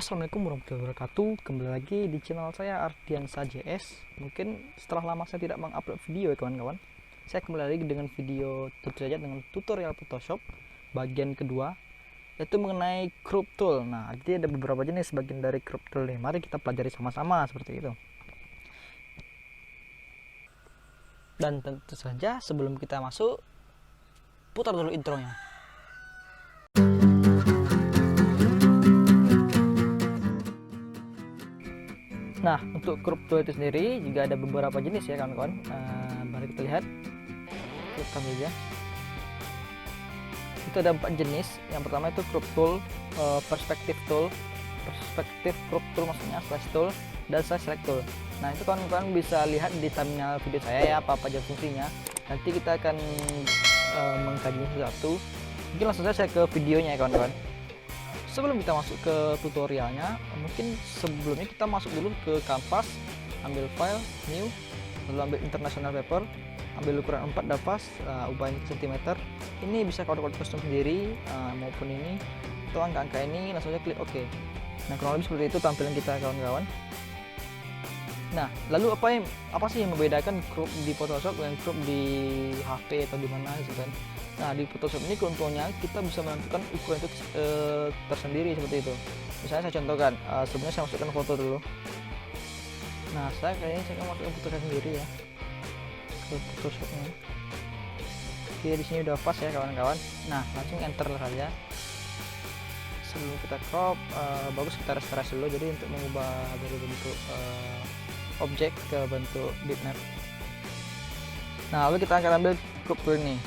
Assalamualaikum warahmatullahi wabarakatuh. Kembali lagi di channel saya Ardiansa JS. Mungkin setelah lama saya tidak mengupload video ya kawan-kawan, saya kembali lagi dengan video tentu saja dengan tutorial Photoshop bagian kedua, yaitu mengenai crop tool. Nah, jadi ada beberapa jenis bagian dari crop tool nih. Mari kita pelajari sama-sama seperti itu. Dan tentu saja sebelum kita masuk, putar dulu intronya. Nah, untuk crop tool itu sendiri juga ada beberapa jenis ya kawan-kawan. Mari kita lihat. Kita saja. Itu ada 4 jenis. Yang pertama itu crop tool, perspective tool, perspective crop tool maksudnya slash tool, dan slash select tool. Nah, itu kawan-kawan bisa lihat di thumbnail video saya ya apa aja fungsinya. Nanti kita akan mengkaji satu. Mungkin langsung saja saya ke videonya ya kawan-kawan. Sebelum kita masuk ke tutorialnya, mungkin sebelumnya kita masuk dulu ke kanvas, ambil file, new, lalu ambil international paper, ambil ukuran 4 dapas, ubah cm. Ini bisa kawan-kawan custom sendiri, maupun ini atau angka-angka ini, langsung saja klik OK. Nah, kurang lebih seperti itu tampilan kita kawan-kawan. Nah, lalu apa sih yang membedakan crop di Photoshop dengan crop di HP atau di mana gitu kan? Nah, di Photoshop ini keuntungannya kita bisa menentukan ukuran itu tersendiri seperti itu. Misalnya saya contohkan, sebelumnya saya masukkan foto dulu. Nah, saya akan masukkan foto saya sendiri ya ke Photoshopnya. Oke, di sini udah pas ya kawan-kawan. Nah, langsung enter saja. Sebelum kita crop, bagus kita restore dulu. Jadi untuk mengubah dari bentuk objek ke bentuk bitmap. Nah, lalu kita akan ambil crop tool ini.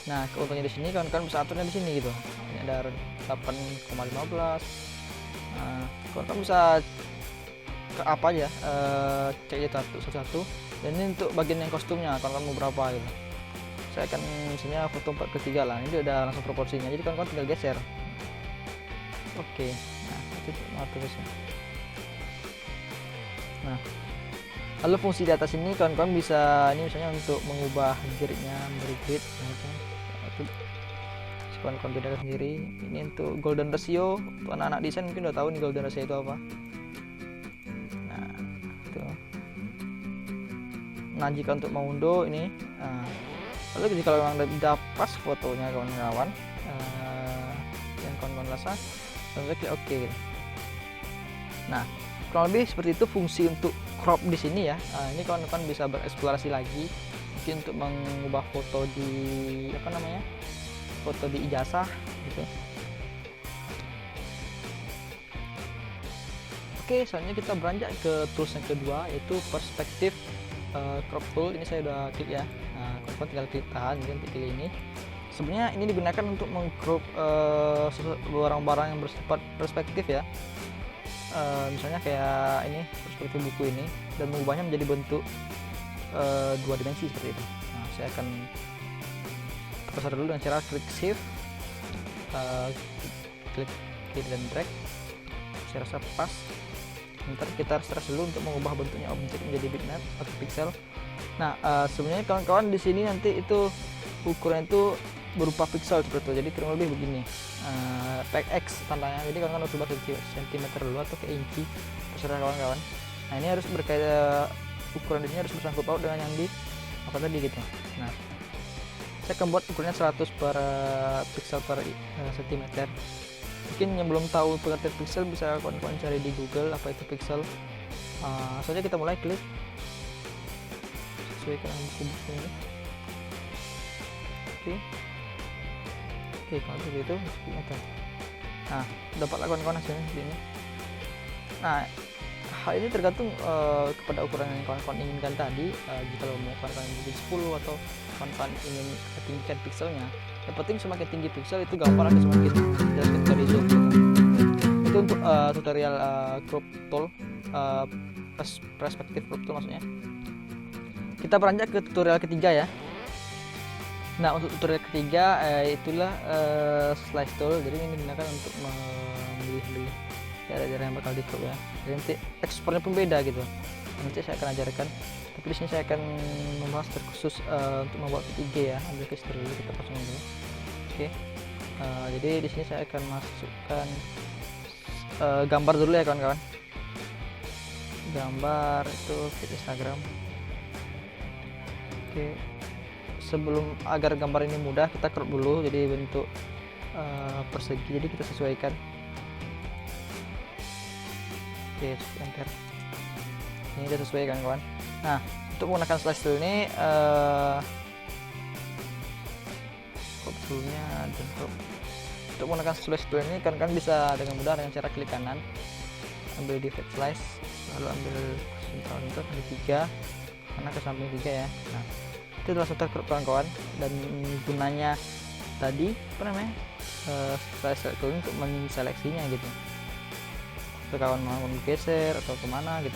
Nah, keuntungannya di sini kawan-kawan bisa aturnya di sini gitu. Ini ada 8,15. Nah, kawan-kawan bisa ke apa aja, cek satu-satu. Dan ini untuk bagian yang kostumnya, kawan-kawan mau berapa gitu. Saya akan misalnya foto 4:3 lah. Ini udah langsung proporsinya. Jadi kawan-kawan tinggal geser. Oke. Nah, itu ngatur di sini. Nah, lalu fungsi di atas ini kawan-kawan bisa ini misalnya untuk mengubah gridnya, beri grid itu kawan-kawan bedakan sendiri. Ini untuk golden ratio, untuk anak-anak desain mungkin udah tahu nih golden ratio itu apa. Nah, itu. Nah, jika untuk mengunduh ini, lalu jika memang udah pas fotonya kawan-kawan, yang kawan-kawan rasa, lalu klik OK. Nah, kurang lebih seperti itu fungsi untuk crop di sini ya. Ini kawan-kawan bisa bereksplorasi lagi, mungkin untuk mengubah foto di foto di ijazah gitu. Oke, selanjutnya kita beranjak ke tools yang kedua, yaitu perspective crop tool. Ini saya udah klik ya. Nah, kawan-kawan tinggal klik tahan nanti pilih ini. Sebenarnya ini digunakan untuk mengcrop barang-barang yang bersifat perspektif ya. Misalnya kayak ini perspektif buku ini, dan mengubahnya menjadi bentuk 2 dimensi seperti itu. Nah, saya akan besar dulu dengan cara klik shift, klik kiri dan drag. Saya rasa pas. Ntar kita stress dulu untuk mengubah bentuknya objek menjadi bitmap atau pixel. Nah, sebenarnya kawan-kawan di sini nanti itu ukuran itu berupa pixel seperti itu. Jadi kurang lebih begini. X tandanya. Jadi kawan-kawan harus ubah ke cm dulu atau ke inci, terserah kawan-kawan. Nah, ini harus berkaitan, ukuran di sini harus bersangkut paut dengan yang di apa tadi gitu. Nah, saya akan buat ukurannya 100 per pixel per cm. Mungkin yang belum tahu pengertian pixel bisa kawan-kawan cari di Google apa itu pixel. Saja kita mulai klik sesuaikan buku-buku ini. Oke, kalau begitu meter. Nah, dapatlah kawan-kawan hasilnya seperti ini. Nah, hal ini tergantung kepada ukuran yang kawan-kawan inginkan tadi. Jika mau kawan-kawan bikin 10 atau kawan-kawan ingin tinggikan pixelnya, yang penting semakin tinggi pixel itu gambar akan semakin jelas ketika di zoom gitu. Itu untuk tutorial crop tool, perspektif crop tool maksudnya. Kita beranjak ke tutorial ketiga ya. Nah, untuk tutorial ketiga itulah slice tool. Jadi ini digunakan untuk memilih-milih daerah-daerah yang bakal di crop ya. Jadi nanti ekspornya pun beda gitu. Nanti saya akan ajarkan. Tapi di sini saya akan membahas terkhusus untuk membuat PTG ya. Ambil gesture dulu, kita pasang dulu. Oke. Jadi di sini saya akan masukkan gambar dulu ya kawan-kawan. Gambar itu feed Instagram. Oke, sebelum agar gambar ini mudah kita crop dulu jadi bentuk persegi, jadi kita sesuaikan. Oke, enter. Ini udah sesuai kan kawan. Nah, untuk menggunakan slash tool ini crop toolnya dan crop. Untuk menggunakan slash tool ini kan bisa dengan mudah dengan cara klik kanan, ambil di fade slice, lalu ambil untuk di 3 karena ke samping 3 ya. Nah, itu adalah center crop kawan-kawan, dan gunanya tadi apa namanya slash tool untuk menseleksinya gitu. Untuk kawan mau geser atau kemana gitu.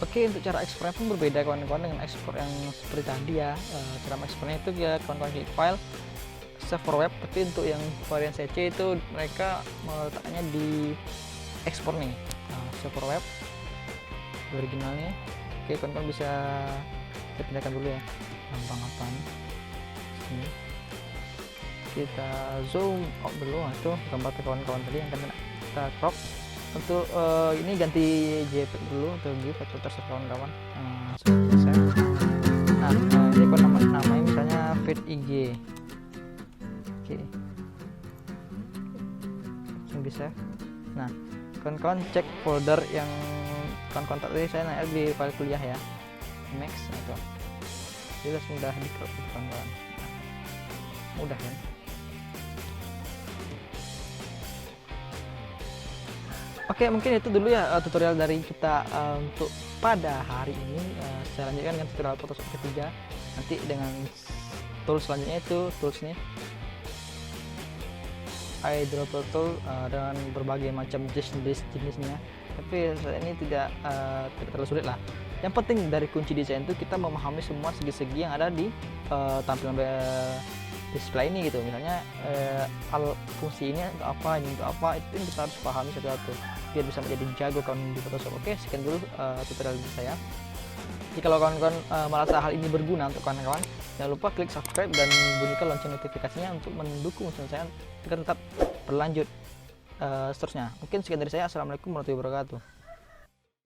Oke, untuk cara ekspornya pun berbeda kawan-kawan dengan ekspor yang seperti tadi ya. Cara ekspornya itu ya kawan-kawan klik file, save for web, tapi untuk yang varian CC itu mereka meletaknya di ekspor nih. Nah, save for web originalnya. Oke, kawan-kawan bisa kita pindahkan dulu ya, gampang apa nih. Sini kita zoom out dulu. Nah, itu gambar kawan-kawan tadi yang kita crop. Untuk ini ganti JPEG dulu untuk GIF atau terserah kawan-kawan. Nah, ini kalau namanya misalnya feed IG. Oke, langsung bisa. Nah, kawan-kawan cek folder yang kawan-kawan tadi saya naik di file kuliah ya, Max atau jadi sudah di crop kawan-kawan. Mudah kan? Oke, mungkin itu dulu ya tutorial dari kita untuk pada hari ini. Saya lanjutkan dengan tutorial Photoshop ketiga nanti dengan tools selanjutnya, itu tools nih eyedropper tool dengan berbagai macam jenisnya, tapi saat ini tidak terlalu sulit lah. Yang penting dari kunci desain itu kita memahami semua segi-segi yang ada di tampilan display ini gitu. Misalnya fungsi ini untuk apa, ini untuk apa, itu kita harus pahami satu-satu biar bisa menjadi jago kawan di Photoshop. Oke, sekian dulu tutorial dari saya. Jika kawan-kawan merasa hal ini berguna untuk kawan-kawan, jangan lupa klik subscribe dan bunyikan lonceng notifikasinya untuk mendukung channel saya agar tetap berlanjut seterusnya. Mungkin sekian dari saya. Assalamualaikum warahmatullahi wabarakatuh.